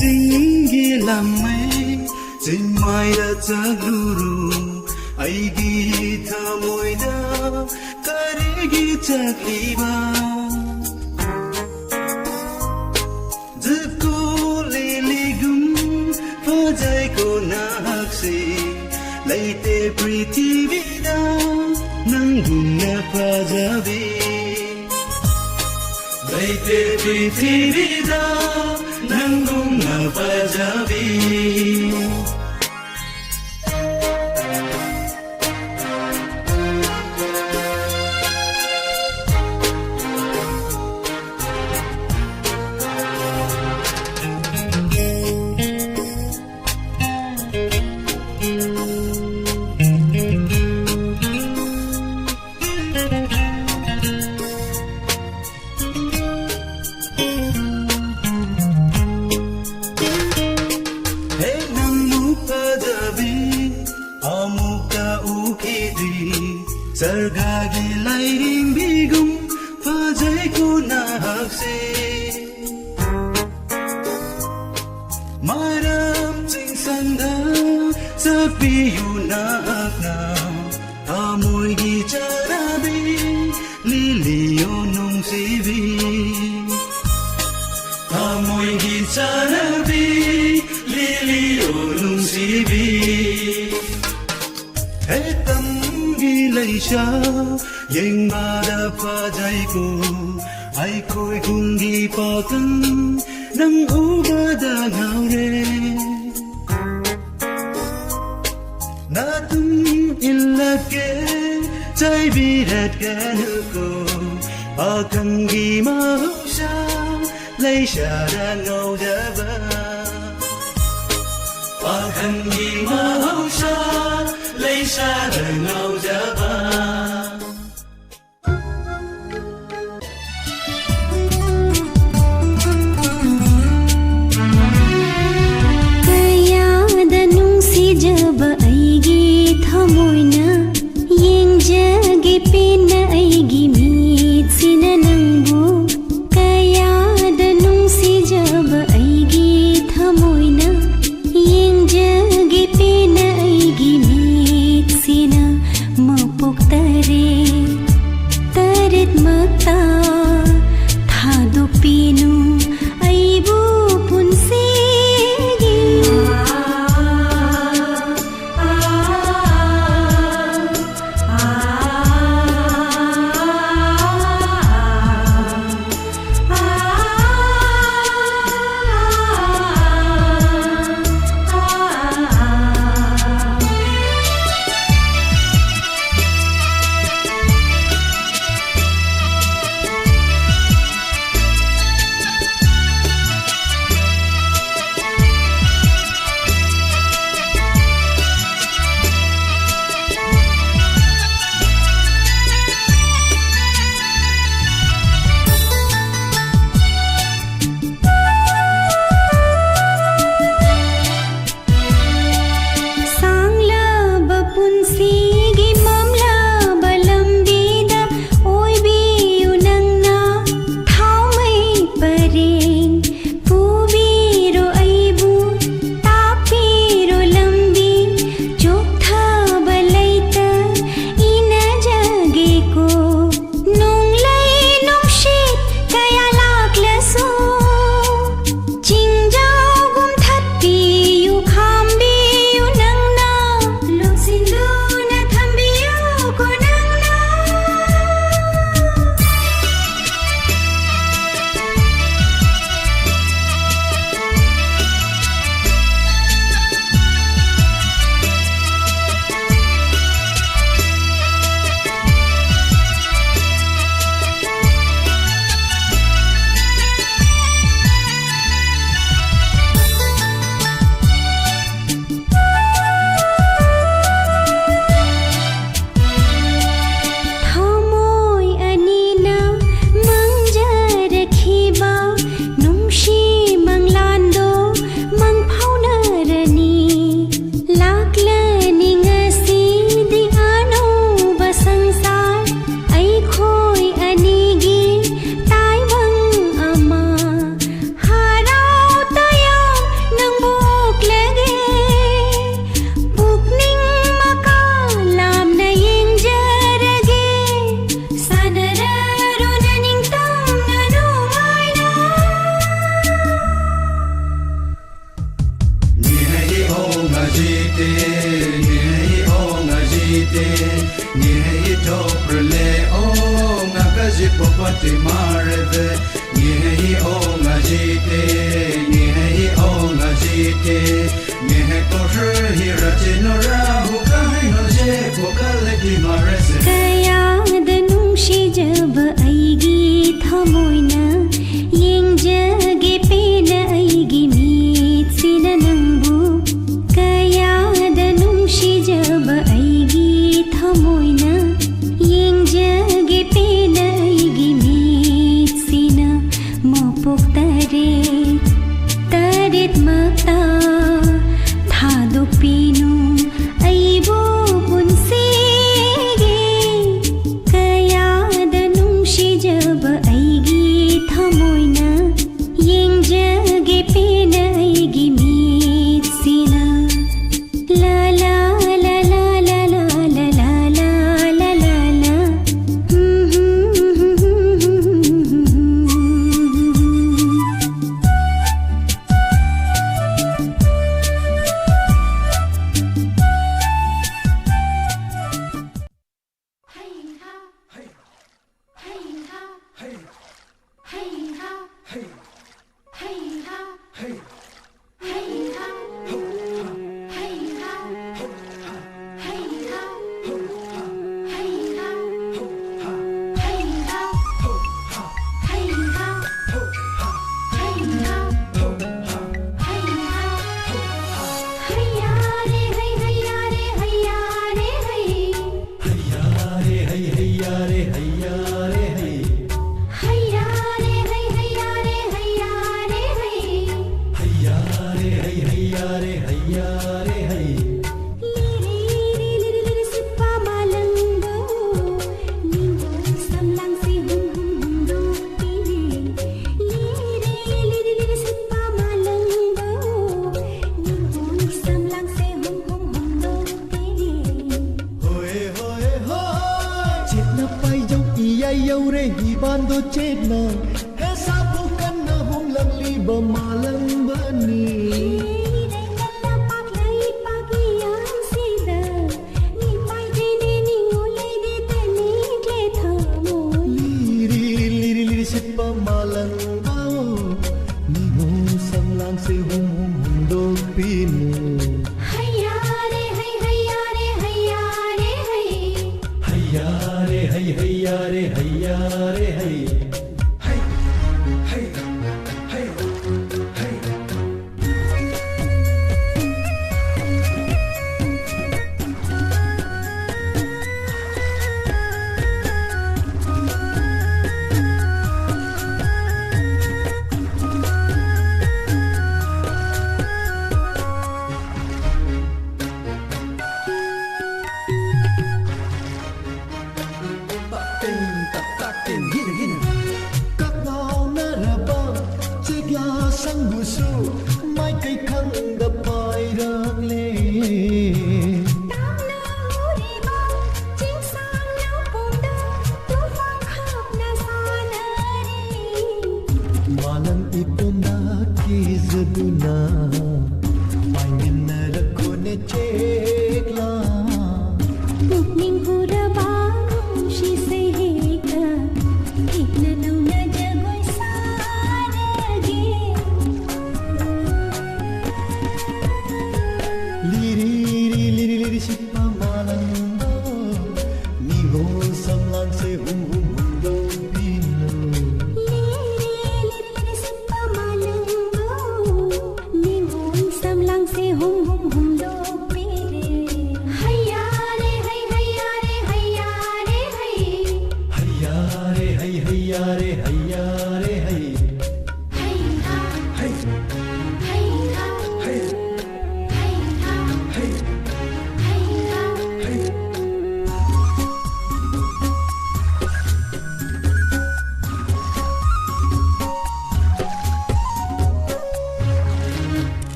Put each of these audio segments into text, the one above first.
चिंगी लम्मै चिन्माइदा चलुरु ऐगी थमोइदा करेगी चक्लिबा जको लिलिगुम फजाइको नाक्से लैते पृथ्वीदा नंगुम्ना फजाबी लैते पृथ्वीदा नंगुम्ना फजाबी सरगागी लाइरिङ बिगुम फजाइको नाक्से माराम चिङसन्दा सपियु नाक्ना आमोइगी चराबी लिलियो नुङसिबी आमोइगी चराबी लिलियो नुङसिबी Leisha yang bada fajaiku ai koi kungi pakan nang ubada ngaure natum illake chai birat kanuko akangi mausha Leisha da ngau jaba akangi mausha Leisha da ngau jaba te Nye o nga jite Nye to prele o nga kaji popati mareve Nye o nga jite Nye o nga jite Nye koshe hirate nora Hukai no je pokale ki marese Kayad nungshi jab aigi thamoina Yeng jage pena aigi meet sina nangbu Kayad nungshi jab aigi thamoina Yeng jage pena aigi meet sina mopok tarit makta thadok pinu aibu punsige Kayad nungshi jab aigi thamoina Yeng jage pena aigi meet sina La la la la la la la la la la la la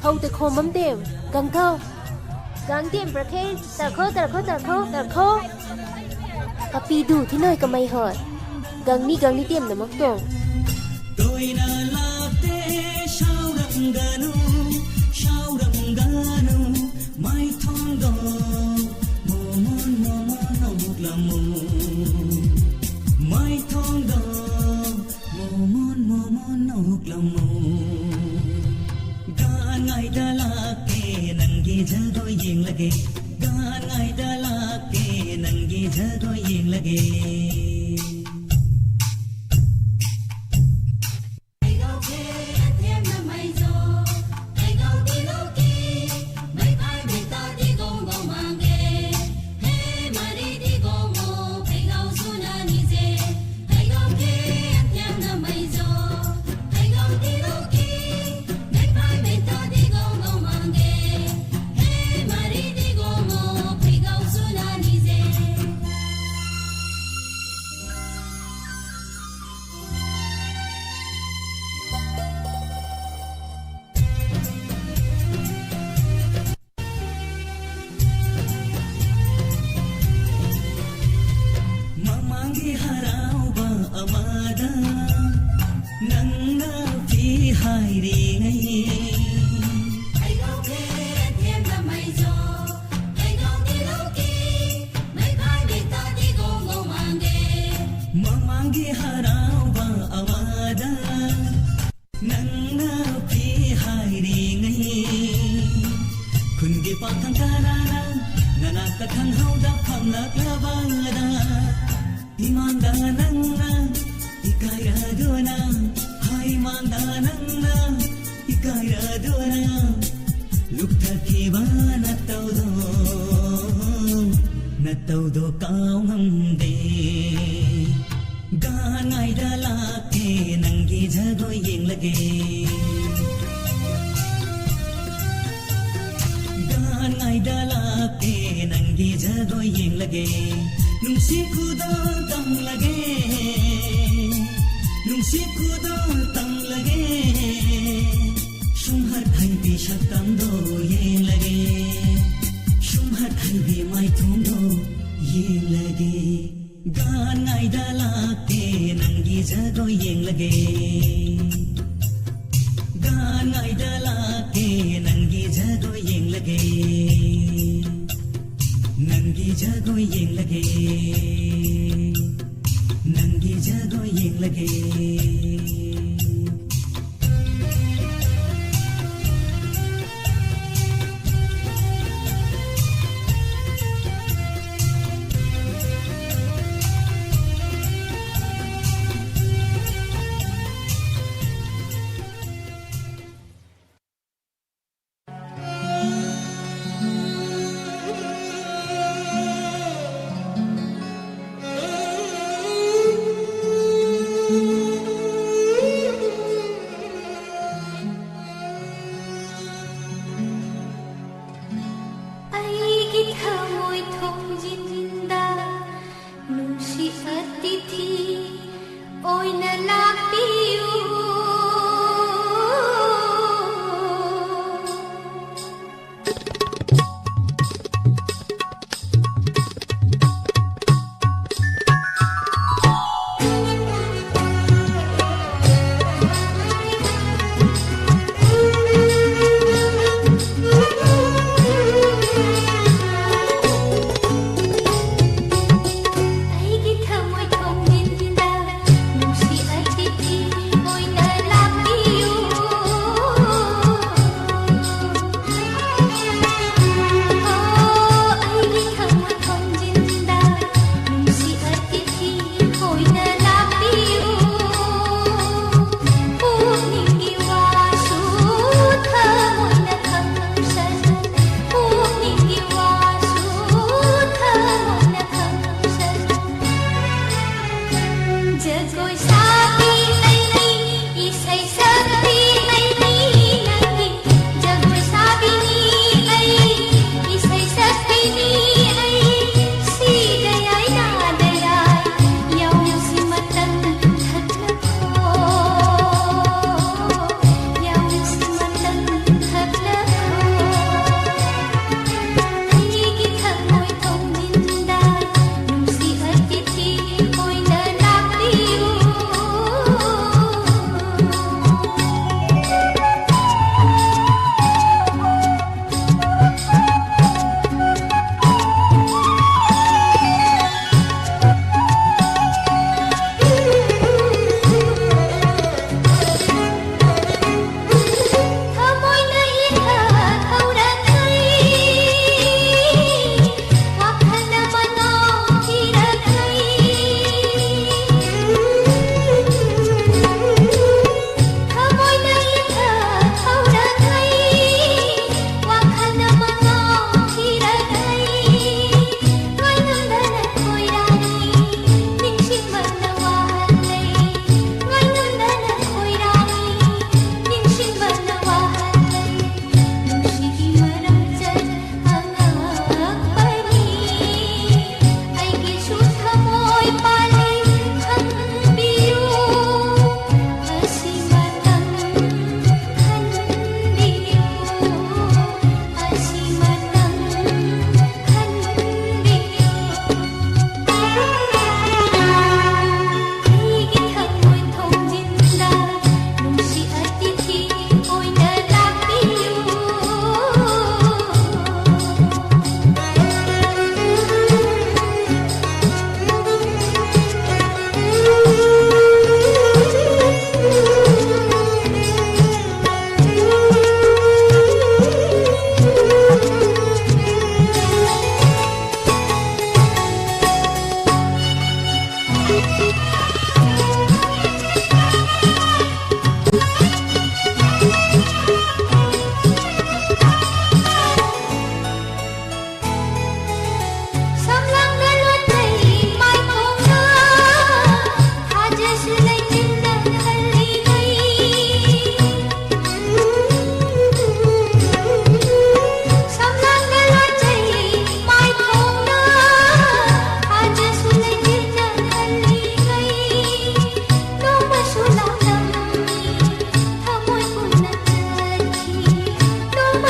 hầuแต่โคมัมเต็มกังเท่ากังเต็มประเทศตะโคกะปีดูที่น้อยก็ไม่หอดกังนี่เต็มนะมักตงToina late shauranganu mai thondo momon oklamu mai thondo momon oklamu gan ngai dala ke nangi jado yeng lage gan ngai dala ke nangi jado yeng lage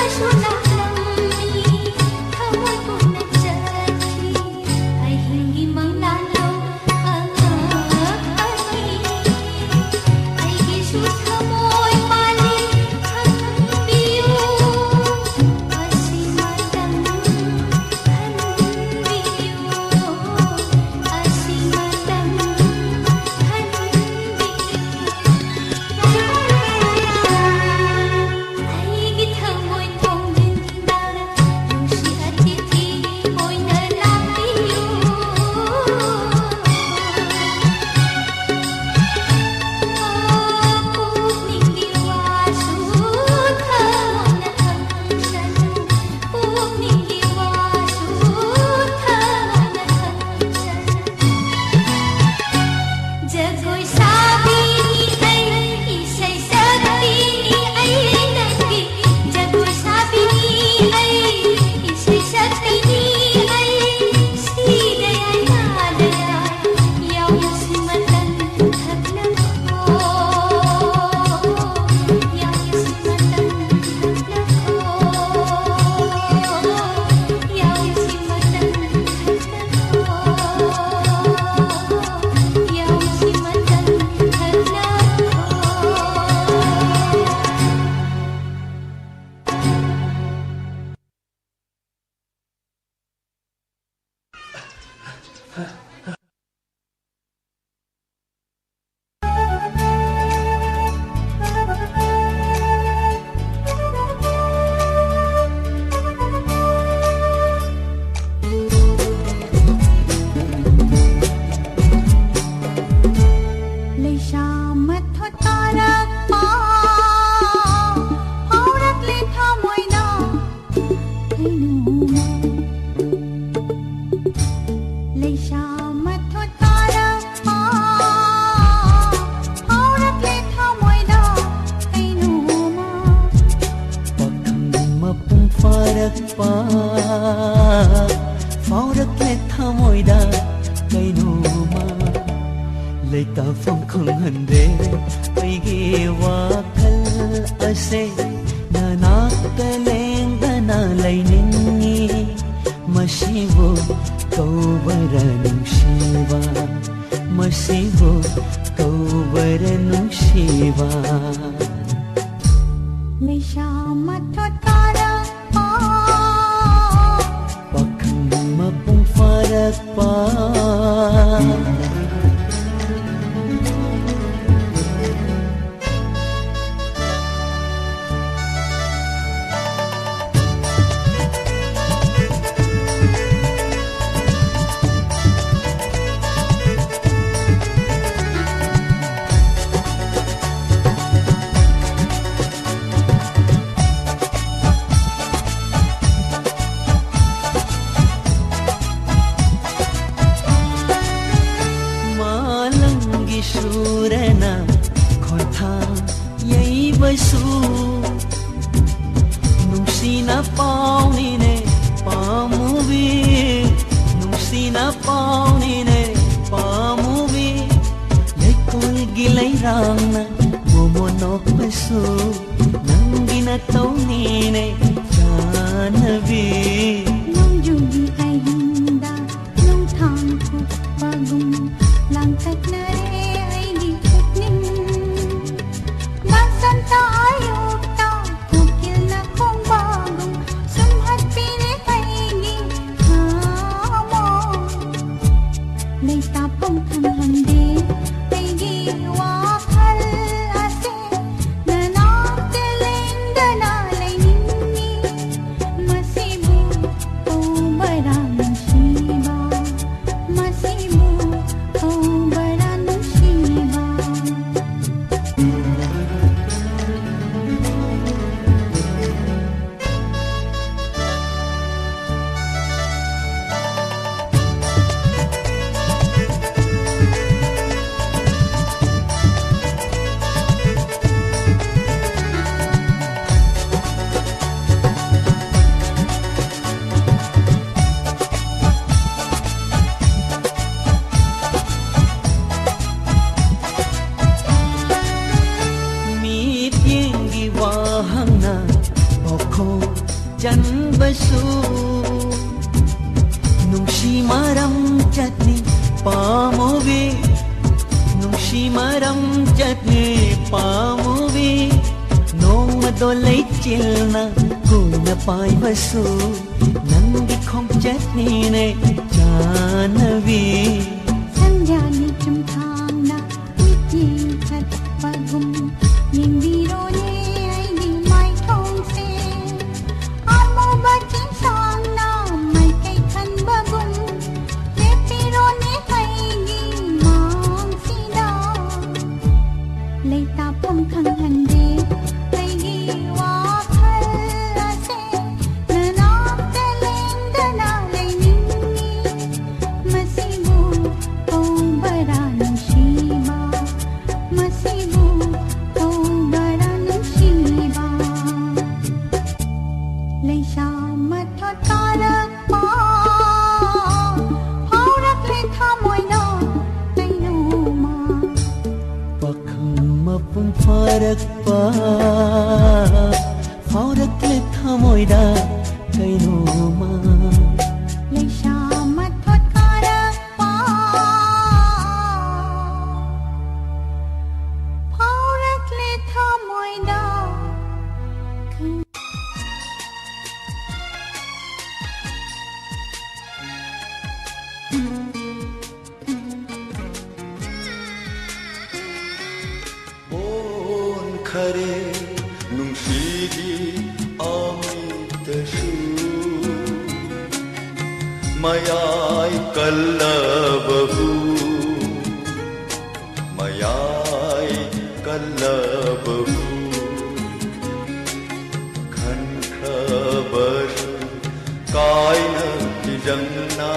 Hãy subscribe ꯆꯟꯕꯁꯨ ꯅꯨꯡꯁꯤ ꯃꯔꯝ ꯆꯠꯅꯤ ꯄꯥꯝꯃꯨꯕꯤ ꯅꯨꯡꯁꯤ ꯃꯔꯝ ꯆꯠꯅꯤ ꯄꯥꯝꯃꯨꯕꯤ ꯅꯣꯡꯃꯗꯣ ꯂꯩꯆꯤꯜꯅ ꯀꯨꯏꯅ ꯄꯥꯏꯕꯁꯨ ꯅꯪꯒꯤ ꯈꯣꯡꯆꯠꯅꯤꯅꯦ ꯆꯥꯟꯅꯕꯤ ꯁꯟꯖꯥꯅꯤ ꯆꯨꯝꯊꯥꯡꯅ ꯏꯆꯦꯜ ꯆꯠꯄꯒꯨꯝ ꯌꯦꯡꯕꯤꯔꯣꯅꯦ ꯑꯩꯒꯤ ꯃꯥꯏꯊꯣꯡꯁꯦ ꯑꯃꯨꯕ ꯆꯤꯡꯁꯥꯡꯅ ꯃꯥꯏꯀꯩ ꯈꯟꯕꯒꯨꯝ ꯂꯦꯞꯄꯤꯔꯣꯅꯦ ꯑꯩꯒꯤ ꯃꯥꯡꯁꯤꯗ ꯂꯩꯇꯥꯐꯝ ꯈꯪꯍꯟꯗꯦ ꯑꯩꯒꯤ ꯋꯥꯈꯜ ꯑꯁꯦ ꯅꯅꯥꯛꯇ ꯂꯦꯡꯗꯅ ꯂꯩꯅꯤꯡꯉꯤ ꯃꯁꯤꯕꯨ ꯀꯧꯕꯔꯥ ꯅꯨꯡꯁꯤꯕ ꯃꯁꯤꯕꯨ ꯀꯧꯕꯔꯥ ꯅꯨꯡꯁꯤꯕ ꯂꯩꯁꯥ ꯃꯊꯣꯠ ꯀꯥꯔꯛꯄ ꯐꯥꯎꯔꯛꯂꯦ ꯊꯃꯣꯏꯗ ꯀꯩꯅꯣꯃ ꯄꯥꯈꯪ ꯃꯄꯨꯡ ꯐꯥꯔꯛꯄ ꯐꯥꯎꯔꯛꯂꯦ ꯊꯃꯣꯏꯗ ꯀꯩꯅꯣꯃ ꯂꯩꯁꯥ ꯃꯊꯣꯠ ꯀꯥꯔꯛꯄ ꯐꯥꯎꯔꯛꯂꯦ ꯊꯃꯣꯏꯗ ꯈꯔꯦ ꯅꯨꯡꯁꯤꯒꯤ ꯑꯃꯤꯇꯁꯨ ꯃꯌꯥꯏ ꯀꯜꯂꯕꯕꯨ ꯃꯌꯥꯏ ꯀꯜꯂꯕꯕꯨ ꯈꯟꯈ꯭ꯔꯕꯁꯨ ꯀꯥꯏꯅꯈꯤꯖꯪꯅ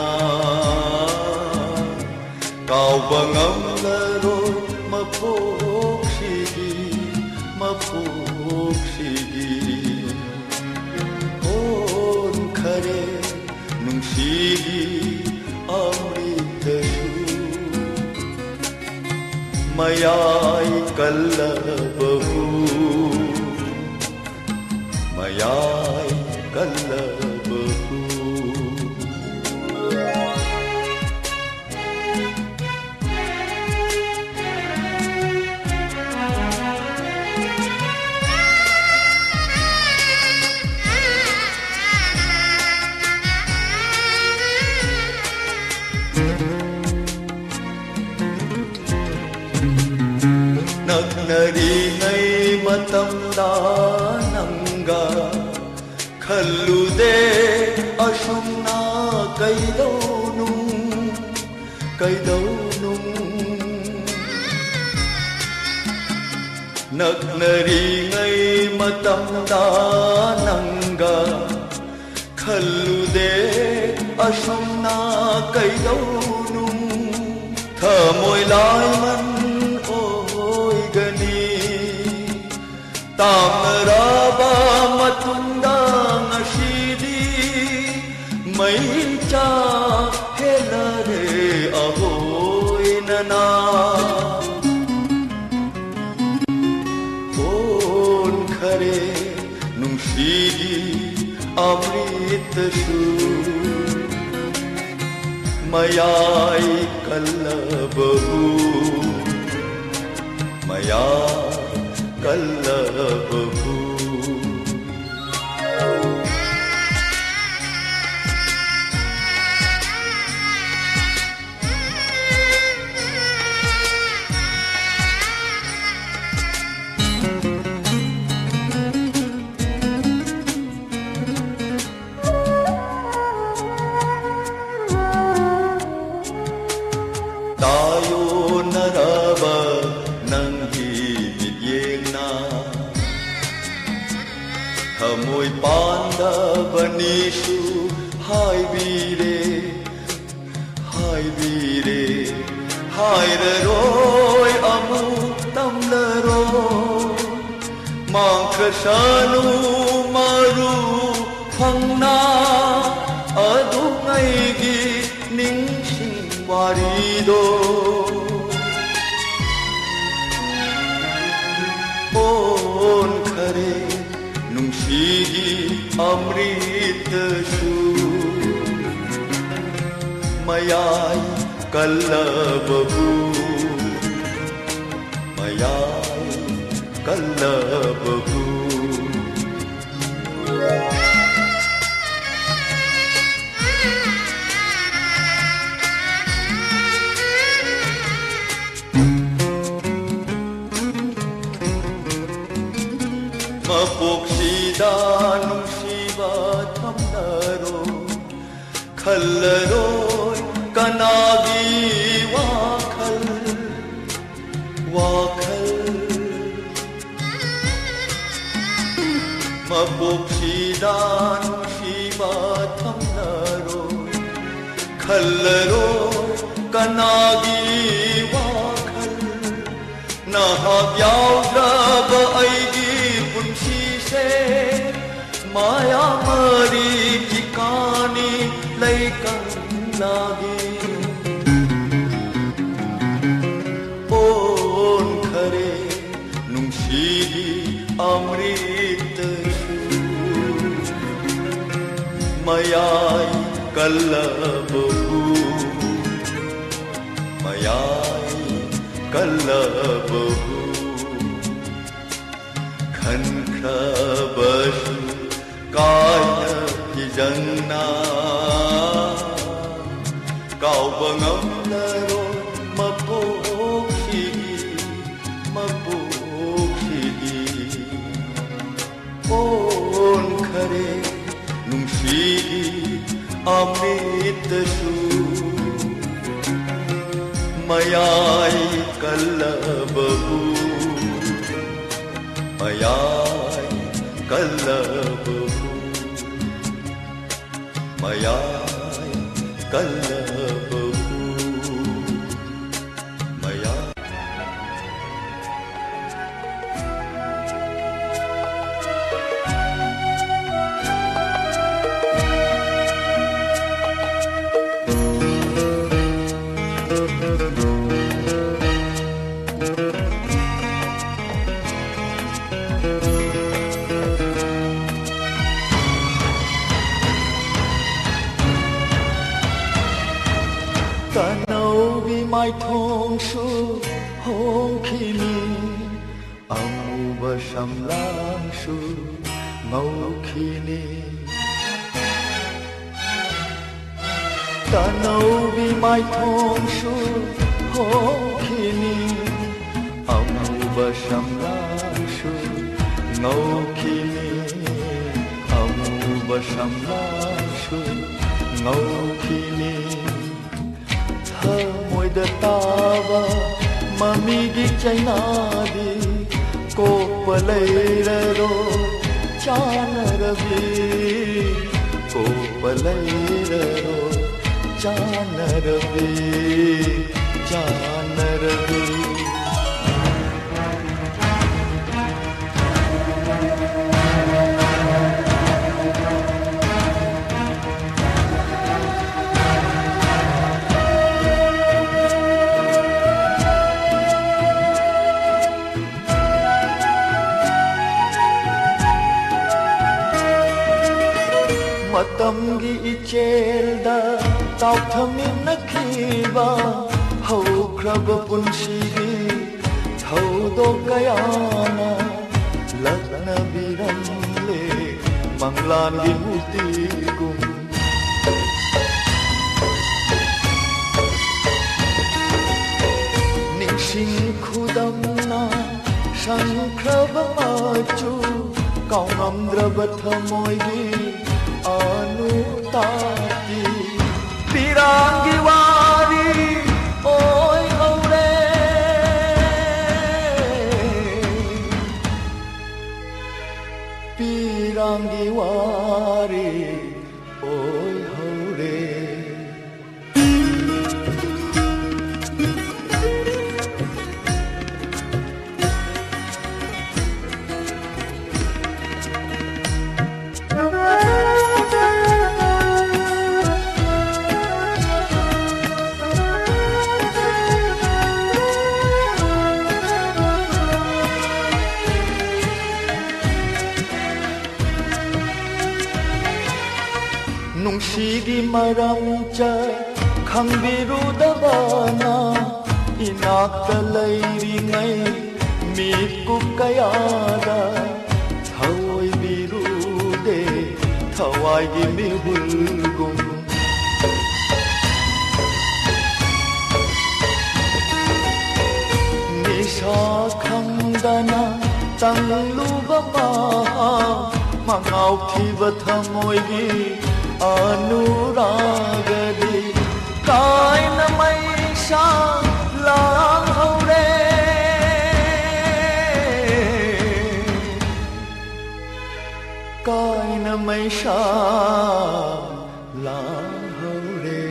ꯀꯥꯎꯕ ꯉꯝꯂꯔꯣꯏ ꯃꯄꯣꯛꯁꯤꯒꯤ ꯑꯣꯟꯈꯔꯦ ꯅꯨꯡꯁꯤꯒꯤ ꯑꯃ꯭ꯔꯤꯇꯁꯨ ꯃꯌꯥꯏ ꯀꯜꯂꯕꯕꯨ ꯃꯌꯥꯏ ꯀꯜꯂꯕꯕꯨ ꯅꯛꯅꯔꯤꯉꯩ ꯃꯇꯝꯗ ꯅꯪꯒ ꯈꯜꯂꯨꯗꯦ ꯑꯁꯨꯝꯅ ꯀꯩꯗꯧꯅꯨ ꯅꯛꯅꯔꯤꯉꯩ ꯃꯇꯝꯗ ꯅꯪꯒ ꯈꯜꯂꯨꯗꯦ ꯑꯁꯨꯝꯅ ꯀꯩꯗꯧꯅꯨ ꯊꯃꯣꯏ ꯂꯥꯏꯃꯟ ꯇꯥꯝꯅꯔꯕ ꯃꯇꯨꯡꯗ ꯉꯁꯤꯗꯤ ꯃꯩ ꯆꯥꯛꯍꯦꯜꯂꯔꯦ ꯑꯍꯣꯏꯅꯅ ꯑꯣꯟꯈꯔꯦ ꯅꯨꯡꯁꯤꯒꯤ ꯑꯃ꯭ꯔꯤꯇꯁꯨ ꯃꯌꯥꯏ ꯀꯜꯂꯕꯕꯨ ꯃꯌꯥꯏ ꯀꯜꯂꯕꯕꯨ ꯇꯥꯌꯣꯟꯅꯔꯕ ꯅꯪꯒꯤ ꯃꯤꯠꯌꯦꯡꯅ ꯊꯃꯣꯏ ꯄꯥꯟꯗꯕꯅꯤꯁꯨ ꯍꯥꯏꯔꯔꯣꯏ ꯑꯃꯨꯛ ꯇꯝꯂꯔꯣꯏ ꯃꯥꯡꯈ꯭ꯔꯁꯅꯨ ꯃꯔꯨ ꯐꯪꯅ ꯑꯗꯨꯉꯩꯒꯤ ꯅꯤꯡꯁꯤꯡ ꯋꯥꯔꯤꯗꯣ ꯑꯣꯟꯈꯔꯦ ꯅꯨꯡꯁꯤꯒꯤ अमृत शू मयाई कल्लबहू मयाई कल्लबहू मपोक्षिदा नुशिबा थमनरो खल्लरो कनागी वाखल वाखल मपोक्षिदा नुशिबा थमनरो खल्लरो कनागी वाखल नहाग्याउद्रब ऐगी पुंसी से माया मरी ठिकानी लैकं लागी ओन खरे नुंसीगी अमृत मयाई कल्लबहू मयाई कल्लबहू खनख्रबशु काय हिजन्ना काउबंगमनरो मपोक्षिगी ओन खरे नुंसीगी अमृतशु मयाई कल्लबहू मयाई कल्लबहू मयाई कल्लबहू मयाई mai thong shu hong khini amuba shamlang shu ngau khini tanau bi mai thong shu hong khini amuba shamlang shu ngau khini amuba shamlang shu ngau khini môi đợt tava mamigi chainadi ko palairaro chanaravi ko palairaro chanaravi chanaravi matamgi ichelda tauthaminakhiba haukraba punsigi thaudo kayana lagna biranle manglangi mutigum ningsing khudamna shankraba machu kaunamdraba thamoigi anutati pirangi wari oi haure pirangi wari oi haure ꯅꯨꯡꯁꯤꯒꯤ ꯃꯔꯝꯆ ꯈꯪꯕꯤꯔꯨꯗꯕꯅ ꯏꯅꯥꯛꯇ ꯂꯩꯔꯤꯉꯩ ꯃꯤꯀꯨꯞ ꯀꯌꯥꯗ ꯊꯑꯣꯏꯕꯤꯔꯨꯗꯦ ꯊꯋꯥꯏꯒꯤ ꯃꯤꯍꯨꯜꯒꯨꯝ ꯅꯤꯁꯥ ꯈꯪꯗꯅ ꯇꯪꯂꯨꯕ ꯃꯉꯥꯎꯊꯤꯕ ꯊꯃꯣꯏꯒꯤ अनुरागदी कायन मैशा लांघौरे कायन मैशा लांघौरे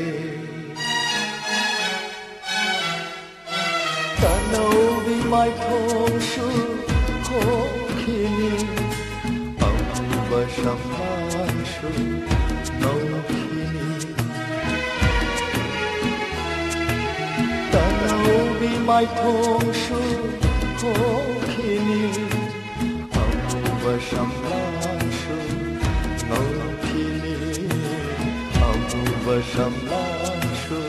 तनौबी माइथोंशु होखिनी अमुबा शम्मांशु mai thong shu hokhini amuba shamlan shu nokhini amuba shamlan shu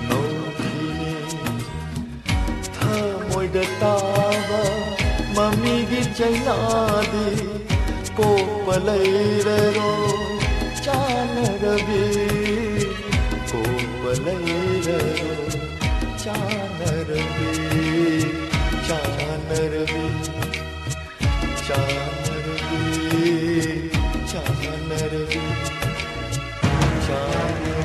nokhini thamoi da tawa mami gi chaina di ko palai ro chanarabi ko palai ro Chanarabi, Chanarabi, Chanarabi, Chanarabi,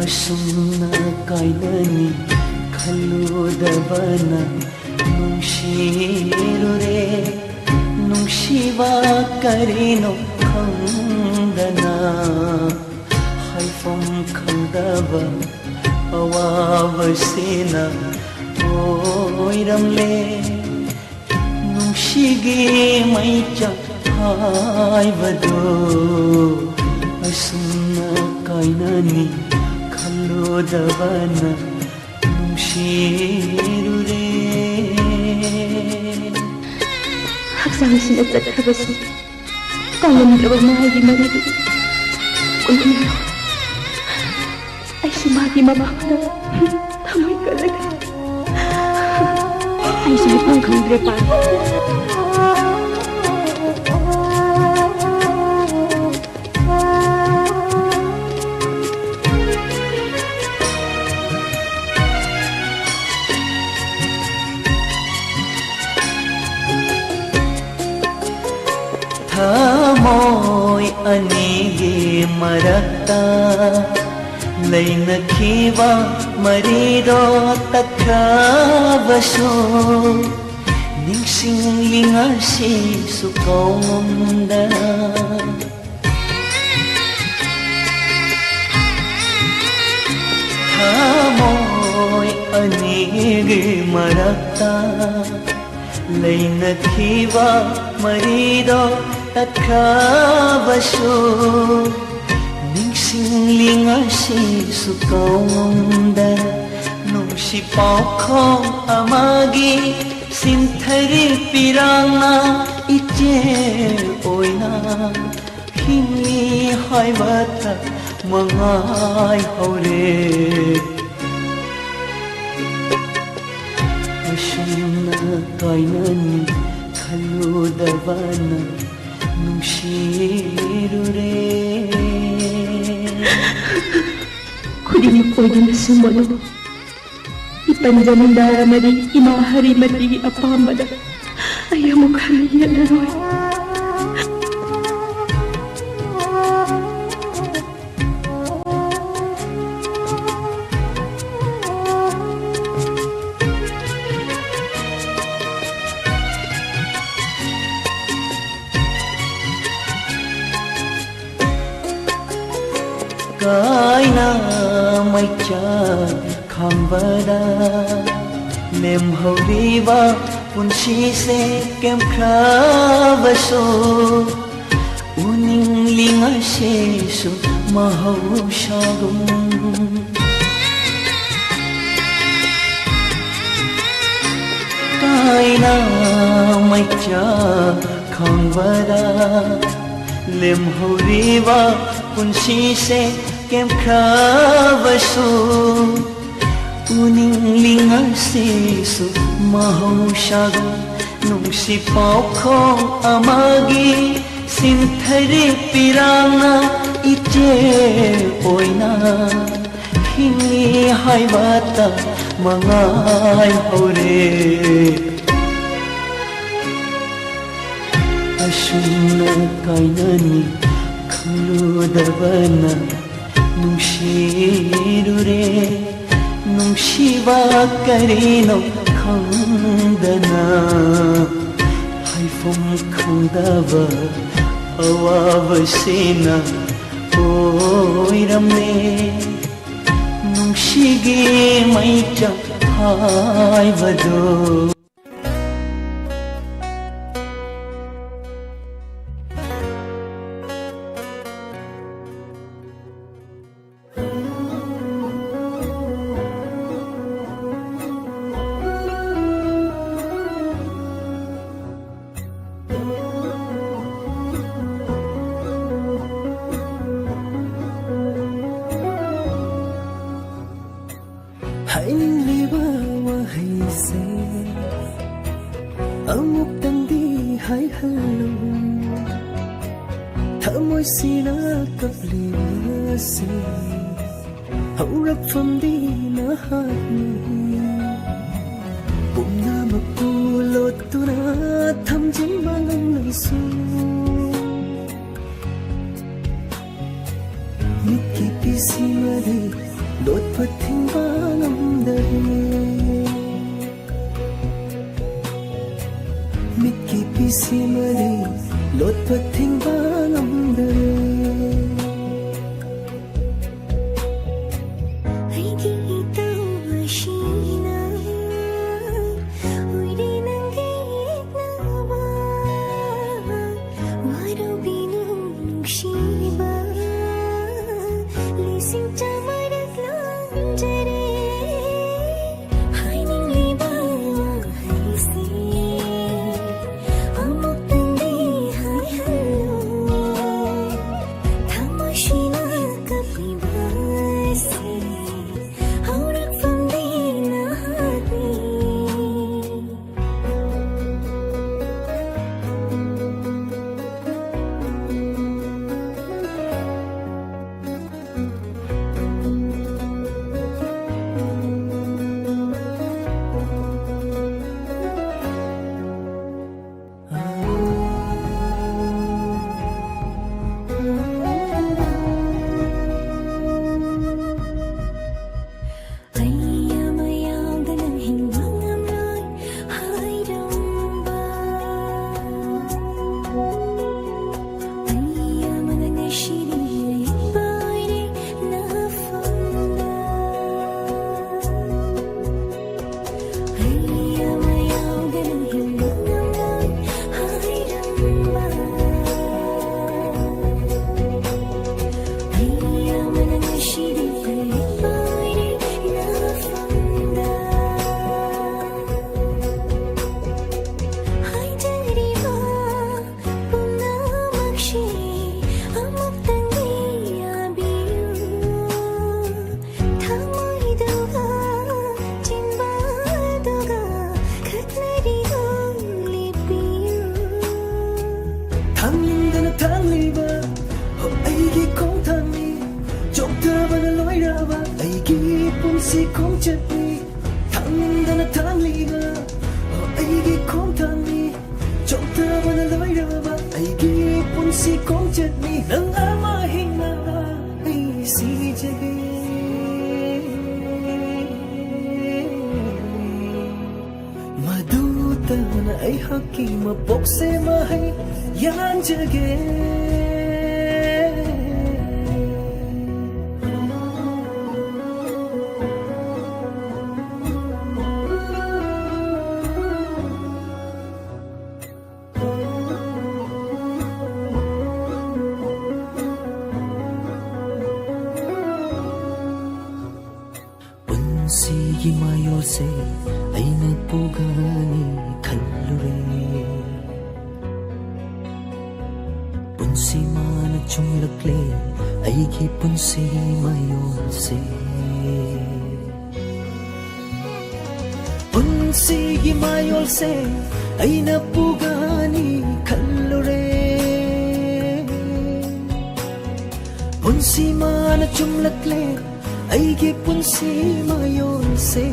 ꯑꯁꯨꯝꯅ ꯀꯥꯏꯅꯅꯤ ꯈꯜꯂꯨꯗꯕꯅ ꯅꯨꯡꯁꯤꯔꯨꯔꯦ ꯅꯨꯡꯁꯤꯕ ꯀꯔꯤꯅꯣ ꯈꯪꯗꯅ ꯍꯥꯏꯐꯝ ꯈꯪꯗꯕ ꯑꯋꯥꯕꯁꯤꯅ ꯑꯣꯏꯔꯝꯂꯦ ꯅꯨꯡꯁꯤꯒꯤ ꯃꯩꯆꯥꯛ ꯍꯥꯏꯕꯗꯣ ꯑꯁꯨꯝꯅ ꯀꯥꯏꯅꯅꯤ ꯈꯜꯂꯨꯗꯕꯅ ꯅꯨꯡꯁꯤꯔꯨꯔꯦ ꯍꯛꯆꯥꯡꯁꯤꯅ ꯆꯠꯈ꯭ꯔꯕꯁꯨ ꯀꯥꯎꯉꯝꯗ꯭ꯔꯕ ꯃꯥꯒꯤ ꯃꯔꯤꯗꯨ ꯀꯨꯟꯃꯤꯔꯣ ꯑꯩꯁꯨ ꯃꯥꯒꯤ ꯃꯃꯥꯡꯗ ꯊꯃꯣꯏ ꯀꯜꯂꯒ ꯑꯩꯁꯨ ꯍꯥꯏꯐꯝ ꯈꯪꯗ꯭ꯔꯦ ꯄꯥꯟ ꯊꯃꯣꯏ ꯑꯅꯤꯒꯤ ꯃꯔꯛꯇ ꯂꯩꯅꯈꯤꯕ ꯃꯔꯤꯗꯣ ꯇꯠꯈ꯭ꯔꯕꯁꯨ ꯅꯤꯡꯁꯤꯡꯂꯤ ꯉꯁꯤꯁꯨ ꯀꯥꯎꯉꯝꯗꯅ ꯊꯃꯣꯏ ꯑꯅꯤꯒꯤ ꯃꯔꯛꯇ ꯂꯩꯅꯈꯤꯕ ꯃꯔꯤꯗꯣ ꯇꯠꯈ꯭ꯔꯕꯁꯨ ꯅꯤꯡꯁꯤꯡꯂꯤ ꯉꯁꯤꯁꯨ ꯀꯥꯎꯉꯝꯗꯅ ꯅꯨꯡꯁꯤ ꯄꯥꯎꯈꯣꯡ ꯑꯃꯒꯤ ꯁꯤꯟꯊꯔꯤ ꯄꯤꯔꯥꯡꯅ ꯏꯆꯦ ꯑꯣꯏꯅ ꯍꯤꯡꯂꯤ ꯍꯥꯏꯕꯇ ꯃꯉꯥꯏ ꯍꯧꯔꯦ ꯑꯁꯨꯝꯅ ꯀꯥꯏꯅꯅꯤ ꯈꯜꯂꯨꯗꯕꯅ ꯅꯨꯡꯁꯤꯔꯨꯔꯦ ꯈꯨꯗꯤꯡꯃꯛ ꯑꯣꯏꯗꯨꯅꯁꯨ ꯃꯅꯨ ꯏꯄꯟꯖꯃꯤꯟꯗꯥꯔꯝꯃꯗꯤ ꯏꯃꯥ ꯍꯔꯤꯃꯇꯤꯒꯤ ꯑꯄꯥꯝꯕꯗ ꯑꯩ ꯑꯃꯨꯛ ꯍꯟꯅ ꯌꯦꯠꯂꯔꯣꯏ ꯀꯥꯏꯅ ꯃꯩꯆꯥꯛ ꯈꯥꯡꯕꯗ ꯂꯦꯝꯍꯧꯔꯤꯕ ꯄꯨꯟꯁꯤꯁꯦ ꯀꯦꯝꯈ꯭ꯔꯕꯁꯨ ꯎꯅꯤꯡꯂꯤ ꯉꯁꯤꯁꯨ ꯃꯍꯧꯁꯥꯒꯨꯝ ꯀꯥꯏꯅ ꯃꯩꯆꯥꯛ ꯈꯥꯡꯕꯗ ꯂꯦꯝꯍꯧꯔꯤꯕ ꯄꯨꯟꯁꯤꯁꯦ ꯀꯦꯝꯈ꯭ꯔꯕꯁꯨ ꯎꯅꯤꯡꯂꯤ ꯉꯁꯤꯁꯨ ꯃꯍꯧꯁꯥꯒꯨꯝ ꯅꯨꯡꯁꯤ ꯄꯥꯎꯈꯣꯡ ꯑꯃꯒꯤ ꯁꯤꯟꯊꯔꯤ ꯄꯤꯔꯥꯡꯅ ꯏꯆꯦ ꯑꯣꯏꯅ ꯍꯤꯡꯂꯤ ꯍꯥꯏꯕꯇ ꯃꯉꯥꯏ ꯍꯧꯔꯦ ꯑꯁꯨꯝꯅ ꯀꯥꯏꯅꯅꯤ ꯈꯜꯂꯨꯗꯕꯅ ꯅꯨꯡꯁꯤꯔꯨꯔꯦ ꯅꯨꯡꯁꯤꯕ ꯀꯔꯤꯅꯣ ꯈꯪꯗꯅ ꯍꯥꯏꯐꯝ ꯈꯪꯗꯕ ꯑꯋꯥꯕꯁꯤꯅ ꯑꯣꯏꯔꯝꯂꯦ ꯅꯨꯡꯁꯤꯒꯤ ꯃꯩꯆꯥꯛ ꯍꯥꯏꯕꯗꯣ ꯍꯥꯏꯅꯤꯡꯂꯤꯕ ꯋꯥꯍꯩꯁꯦ ꯑꯃꯨꯛꯇꯪꯗꯤ ꯍꯥꯏꯍꯜꯂꯨ ꯊꯃꯣꯏꯁꯤꯅ ꯀꯞꯂꯤꯕꯁꯦ ꯍꯧꯔꯛꯐꯝꯗꯤ ꯅꯍꯥꯛꯅꯤ ꯄꯨꯝꯅꯃꯛꯄꯨ ꯂꯣꯠꯇꯨꯅ ꯊꯝꯖꯤꯟꯕ ꯉꯝꯂꯁꯨ ꯃꯤꯠꯀꯤ ꯄꯤꯁꯤꯃꯗꯤ ꯂꯣꯠꯄ ꯊꯤꯡꯕ ꯉꯝꯗꯔꯦ ꯃꯤꯠꯀꯤ ꯄꯤꯁꯤ ꯃꯔꯤ ꯂꯣꯠꯄ ꯊꯤꯡꯕ ꯉꯝꯗꯔꯦ ꯄꯨꯟꯁꯤꯒꯤ ꯃꯌꯣꯜꯁꯦ ꯑꯩꯅ ꯄꯨꯒꯅꯤ ꯈꯜꯂꯨꯔꯦ ꯄꯨꯟꯁꯤ ꯃꯥꯅ ꯆꯨꯝꯂꯛꯂꯦ ꯑꯩꯒꯤ ꯄꯨꯟꯁꯤ ꯃꯌꯣꯜꯁꯦ ꯄꯨꯟꯁꯤꯒꯤ ꯃꯌꯣꯜꯁꯦ ꯑꯩꯅ ꯄꯨꯒꯅꯤ ꯈꯜꯂꯨꯔꯦ ꯄꯨꯟꯁꯤ ꯃꯥꯅ ꯆꯨꯝꯂꯛꯂꯦ ꯑꯩꯒꯤ ꯄꯨꯟꯁꯤ ꯃꯌꯣꯜꯁꯦ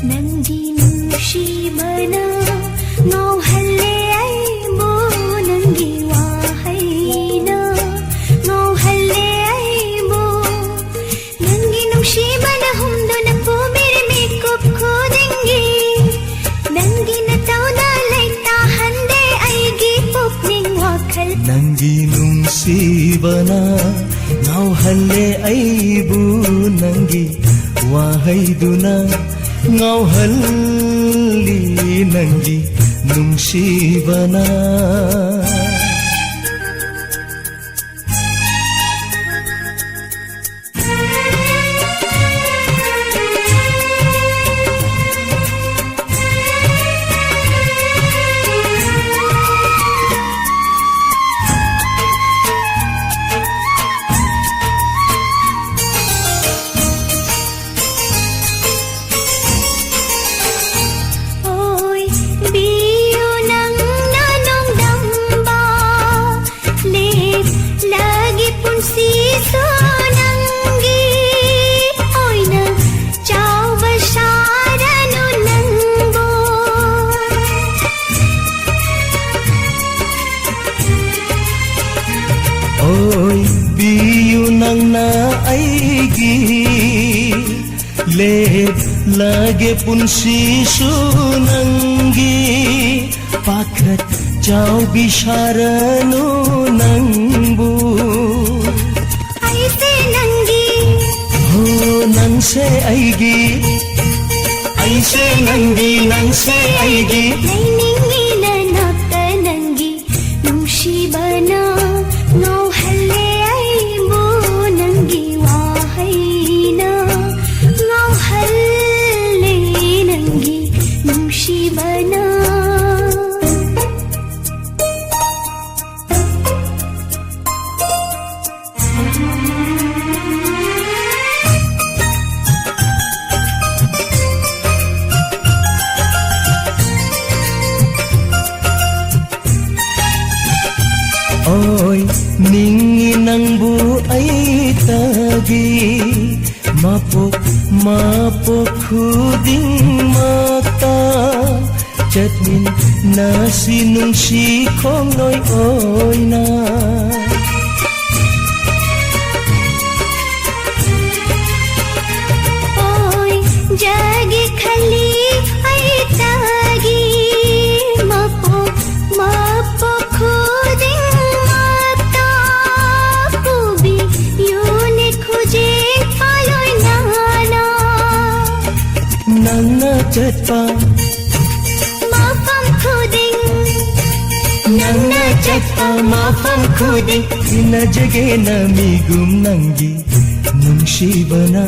ꯅꯪꯒꯤ ꯅꯨꯡꯁꯤꯕꯅ ꯉꯥꯎꯍꯜꯂꯦ ꯑꯩꯕꯨ ꯅꯪꯒꯤ ꯋꯥꯍꯩꯅ ꯉꯥꯎꯍꯜꯂꯦ ꯑꯩꯕꯨ ꯅꯪꯒꯤ ꯅꯨꯡꯁꯤꯕꯅ ꯍꯨꯝꯗꯨꯅ ꯄꯨꯕꯤꯔꯦ ꯃꯤꯀꯨꯞ ꯈꯨꯗꯤꯡꯒꯤ ꯅꯪꯒꯤ ꯅꯇꯧꯅ ꯂꯩꯇꯥꯍꯟꯗꯦ ꯑꯩꯒꯤ ꯄꯨꯛꯅꯤꯡ ꯋꯥꯈꯜ ꯅꯪꯒꯤ ꯅꯨꯡꯁꯤꯕꯅ ꯉꯥꯎꯍꯜꯂꯦ ꯑꯩꯕꯨ ꯅꯪꯒꯤ ꯋꯥꯍꯩꯗꯨꯅ ngauhalli nangi nungsibana Lep lage punsisu nanggi Pakrat jauh bisharanu nangbu Aise nangi Oh nang se aigi Aise nangi nang se aigi Nainingi na nakta nangi Nushibana Ngau halle ay mo nangi wahay na Ngau halle nangi Nushibana Oy ningi nang bu ay tagi Mapok khuding mata Chatmin nasi nung si khong noy oy na Oy jagi khali ay tagi Mapok khuding mata Pubi yune khuje paloy nana Nang na chatpa Mafam khuding Nang na chatpa mafam khuding Ina jage na migum nangi Nung shibana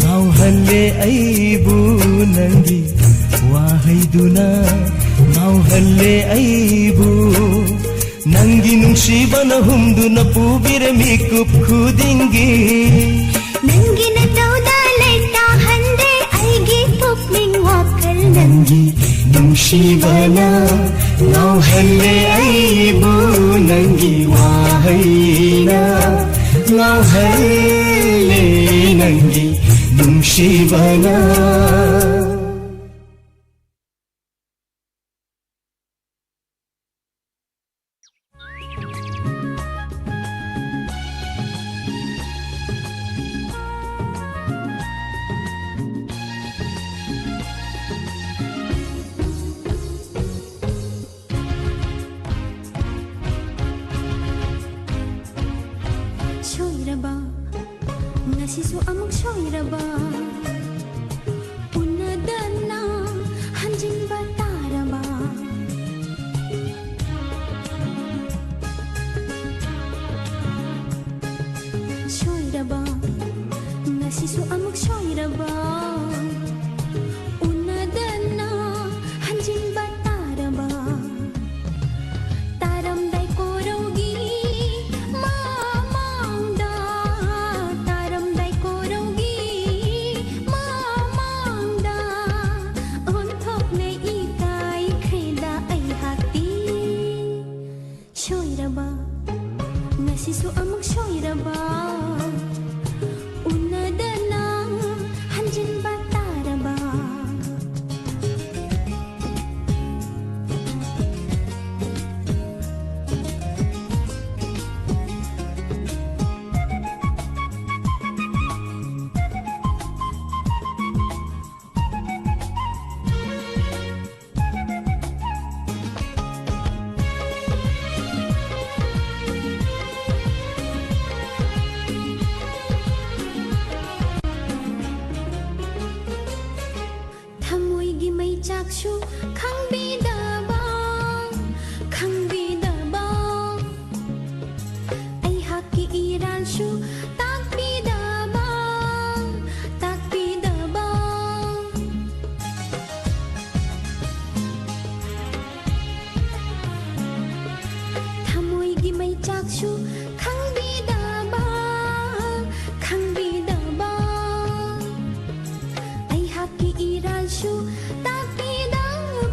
Ngau halle aibu nangi Wahay duna Ngau halle aibu Nangi nung shibana humduna pubire mikup khudingi Nangi na tawda leta hande aigi pupling wakal Nangi nung shibana Ngau halle aibu nangi wahay na Ngau halle nangi nung shibana Shoiraba ngasisu amuk shoiraba unadana hanjing bataraba shoiraba ngasisu amuk shoiraba unadana hanjing bataraba taram dai korogi Sisu amuk shoiraba unadana hanjin bataraba Chakshu khangbi daba ai haki iran shu takbi daba thamoi gi mai chakshu khangbi daba ai haki iran shu takbi daba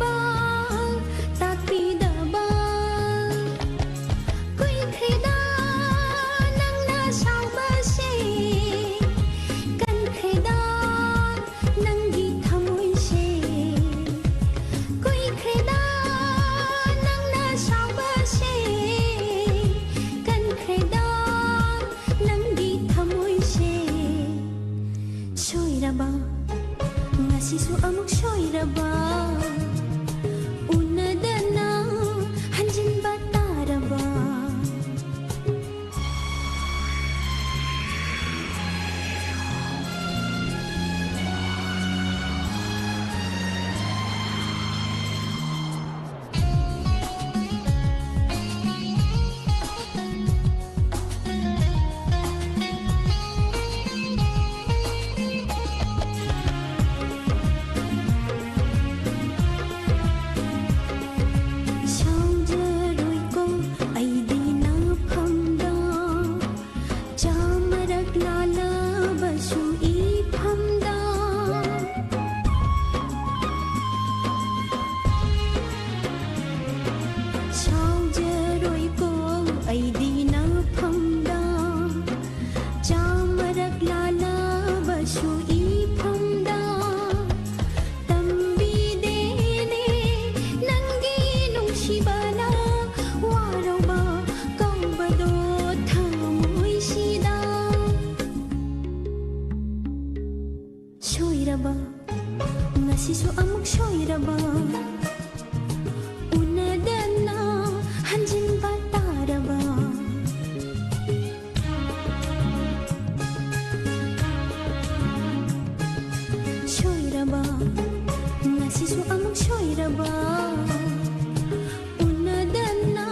soiraba ngasisu amuk soiraba unadana hanjin bataraba soiraba ngasisu amuk soiraba unadana hanjin bataraba soiraba ngasisu amuk soiraba unadana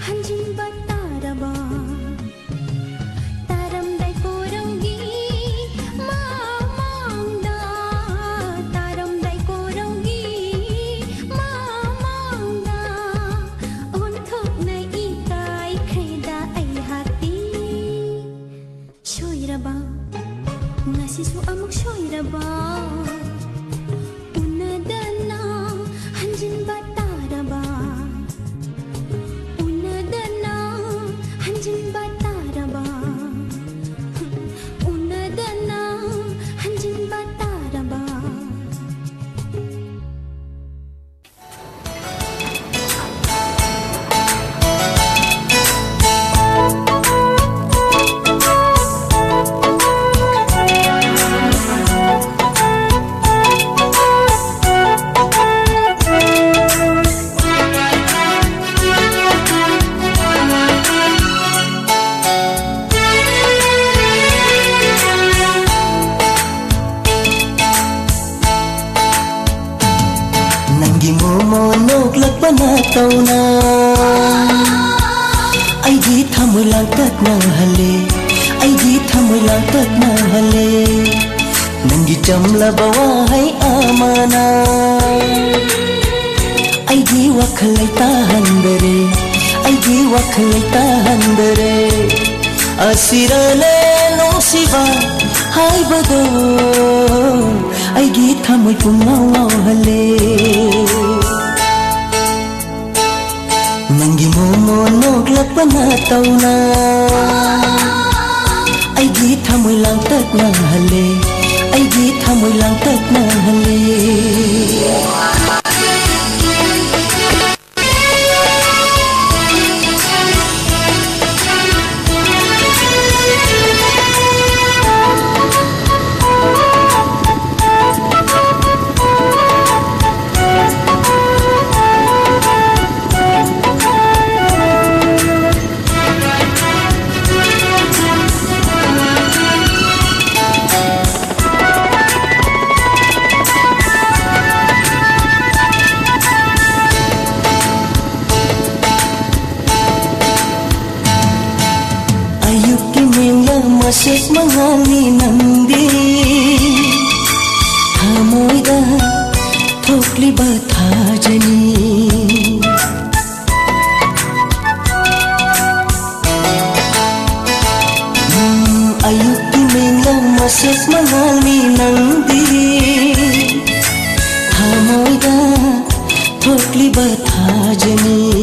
hanjin bataraba taramdai koraugi ngasisu amuk soiraba unadana hanjin bataraba unadana hanjin bataraba unadana hanjin bataraba tawna ai di thamoi lang tat na hale ai di thamoi lang tat na hale nangi jamla bawa hai amana ai di wakhalai tahan dare ai di wakhalai tahan dare asirale no siva hai bado ai di thamoi pungau hale nangi momo noglak pana tawna ai di thamoi lang tat na hale ai di thamoi lang tat na hale masih menghali nandi hamoida thokli batha jani ayuk kimenglang masih menghali nandi hamoida thokli batha jani